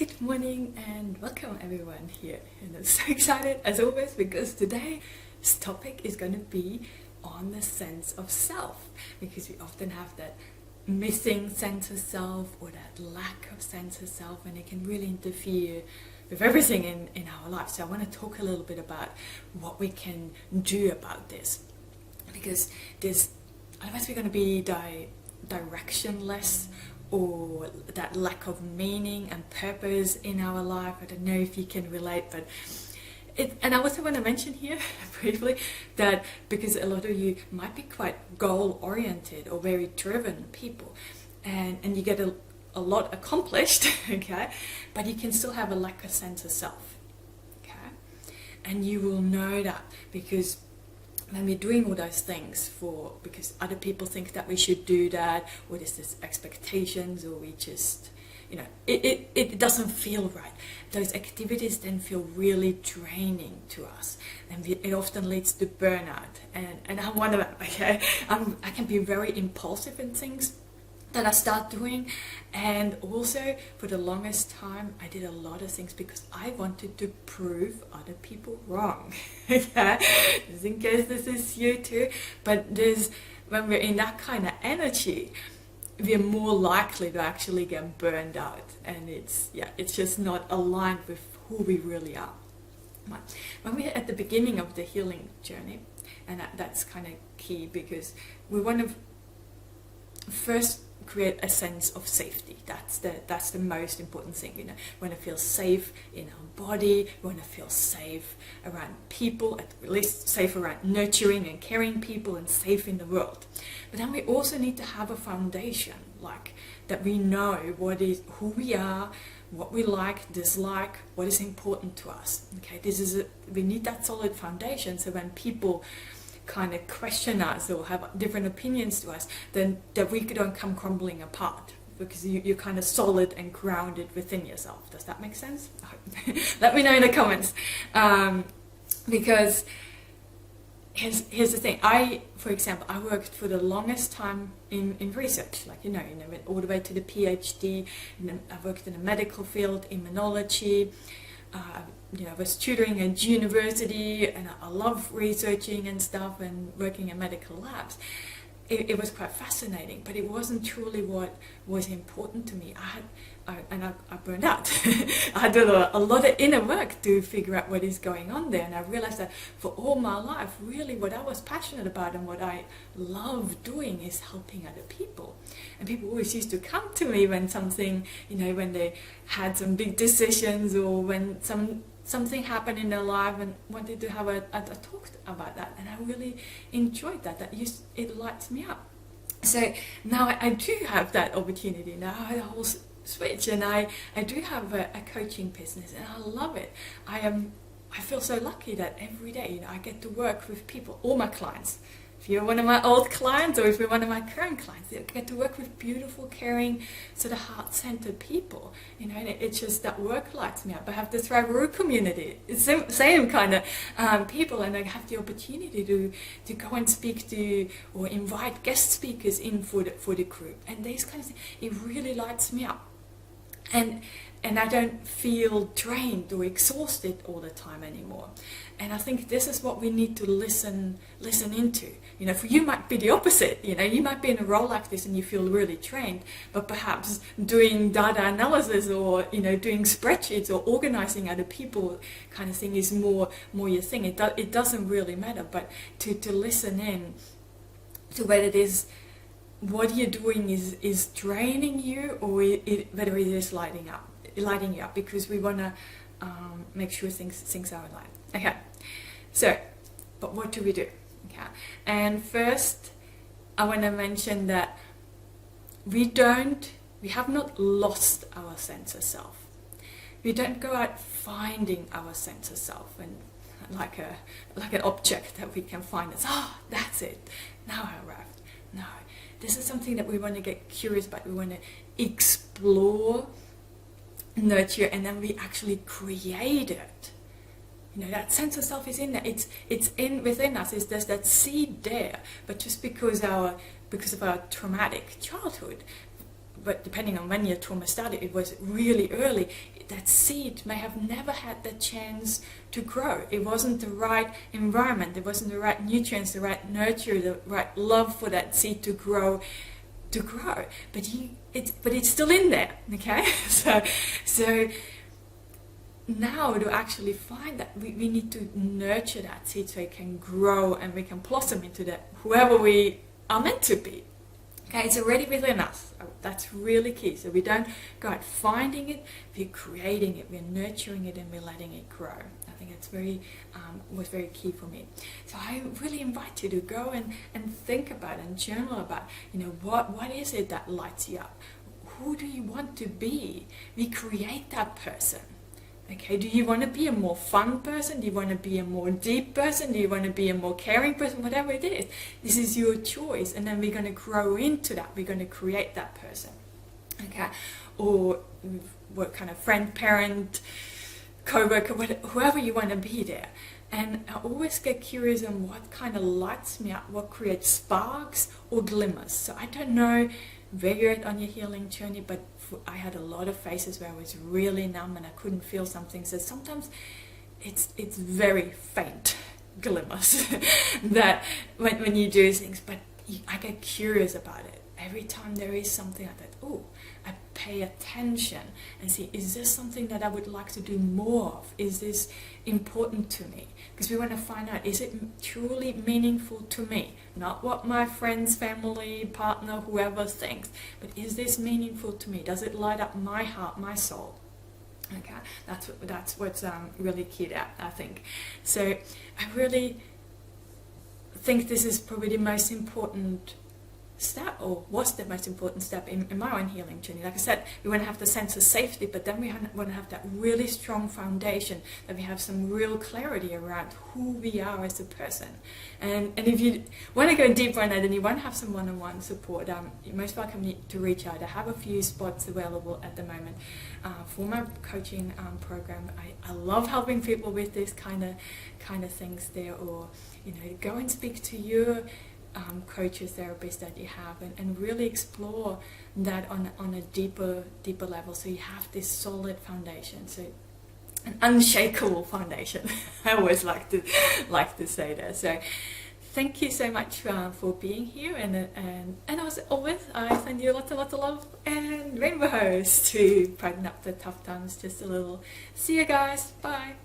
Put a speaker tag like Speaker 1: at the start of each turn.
Speaker 1: Good morning and welcome everyone here. And I'm so excited as always because today's topic is going to be on the sense of self, because we often have that missing sense of self or that lack of sense of self, and it can really interfere with everything in our life. So I want to talk a little bit about what we can do about this, because otherwise we're going to be directionless, or that lack of meaning and purpose in our life. I don't know if you can relate, but and I also want to mention here briefly that because a lot of you might be quite goal oriented or very driven people, and you get a lot accomplished, okay, but you can still have a lack of sense of self, okay, and you will know that because when we're doing all those things because other people think that we should do that, or there's this expectations, or we just, it doesn't feel right. Those activities then feel really draining to us, and it often leads to burnout. And I'm one of them, okay? I can be very impulsive in things that I start doing, and also for the longest time I did a lot of things because I wanted to prove other people wrong. Okay, just in case this is you too, but when we're in that kind of energy, we're more likely to actually get burned out, and it's just not aligned with who we really are. When we're at the beginning of the healing journey, and that's kind of key, because we want to first create a sense of safety. That's the most important thing. We want to feel safe in our body. We want to feel safe around people, at least safe around nurturing and caring people, and safe in the world. But then we also need to have a foundation, like that we know who we are, what we like, dislike, what is important to us. Okay, we need that solid foundation, so when people kind of question us or have different opinions to us, then that we don't come crumbling apart, because you're kind of solid and grounded within yourself. Does that make sense? Let me know in the comments, because here's the thing. For example, I worked for the longest time in research, went all the way to the PhD, and I worked in the medical field, immunology. I was tutoring at university, and I love researching and stuff and working in medical labs. It was quite fascinating, but it wasn't truly what was important to me. I burned out. I had a lot of inner work to figure out what is going on there, and I realized that for all my life, really what I was passionate about and what I love doing is helping other people. And people always used to come to me when something, when they had some big decisions, or when something happened in their life and wanted to have a talk about that, and I really enjoyed that. It lights me up. So now I do have that opportunity. Now I have a whole switch, and I do have a coaching business, and I love it. I feel so lucky that every day I get to work with people, all my clients. If you're one of my old clients, or if you're one of my current clients, I get to work with beautiful, caring, sort of heart-centered people. And it's just that work lights me up. I have the Thrive Root community, it's the same kind of people, and I have the opportunity to go and speak to or invite guest speakers in for the group, and these kinds of things. It really lights me up. And I don't feel drained or exhausted all the time anymore. And I think this is what we need to listen into. For you might be the opposite. You might be in a role like this and you feel really drained, but perhaps doing data analysis, or doing spreadsheets, or organizing other people kind of thing is more your thing. It doesn't really matter, but to listen in to whether it is what you're doing is draining you, or whether it is lighting you up, because we want to make sure things are aligned. Okay, so, but what do we do? Okay, and first I want to mention that we have not lost our sense of self. We don't go out finding our sense of self and like an object that we can find. That's it, now I arrived. No, this is something that we want to get curious about. We want to explore, nurture, and then we actually create it. That sense of self is in there. It's within us. There's that seed there. But just because of our traumatic childhood, but depending on when your trauma started, it was really early, that seed may have never had the chance to grow. It wasn't the right environment, it wasn't the right nutrients, the right nurture, the right love for that seed to grow. But it's still in there, okay? So now to actually find that we need to nurture that seed so it can grow and we can blossom into that whoever we are meant to be. Okay, it's already within us. That's really key. So we don't go out finding it, we're creating it, we're nurturing it, and we're letting it grow. I think it's was very key for me. So I really invite you to go and think about and journal about, what is it that lights you up? Who do you want to be? We create that person. Okay, do you want to be a more fun person? Do you want to be a more deep person? Do you want to be a more caring person? Whatever it is, this is your choice. And then we're going to grow into that. We're going to create that person. Okay, or what kind of friend, parent, co-worker, whoever you want to be there. And I always get curious on what kind of lights me up, what creates sparks or glimmers. So I don't know where you're at on your healing journey, but I had a lot of phases where I was really numb and I couldn't feel something. So sometimes it's very faint glimmers that when you do things, but I get curious about it. Every time there is something like that, I pay attention and see, is this something that I would like to do more of? Is this important to me? Because we want to find out, is it truly meaningful to me? Not what my friends, family, partner, whoever thinks, but is this meaningful to me? Does it light up my heart, my soul? Okay, that's what's really key there, I think. So I really think this is probably the most important step, or was the most important step in my own healing journey. Like I said, we want to have the sense of safety, but then we want to have that really strong foundation, that we have some real clarity around who we are as a person. And if you want to go deeper on that and you want to have some one-on-one support, you're most welcome to reach out. I have a few spots available at the moment for my coaching program. I love helping people with this kind of things there, or go and speak to your coaches, therapists that you have, and really explore that on a deeper level, so you have this solid foundation, so an unshakable foundation. I always like to say that. So thank you so much for being here, and as always, I send you lots of love and rainbows to brighten up the tough times just a little. See you guys, bye.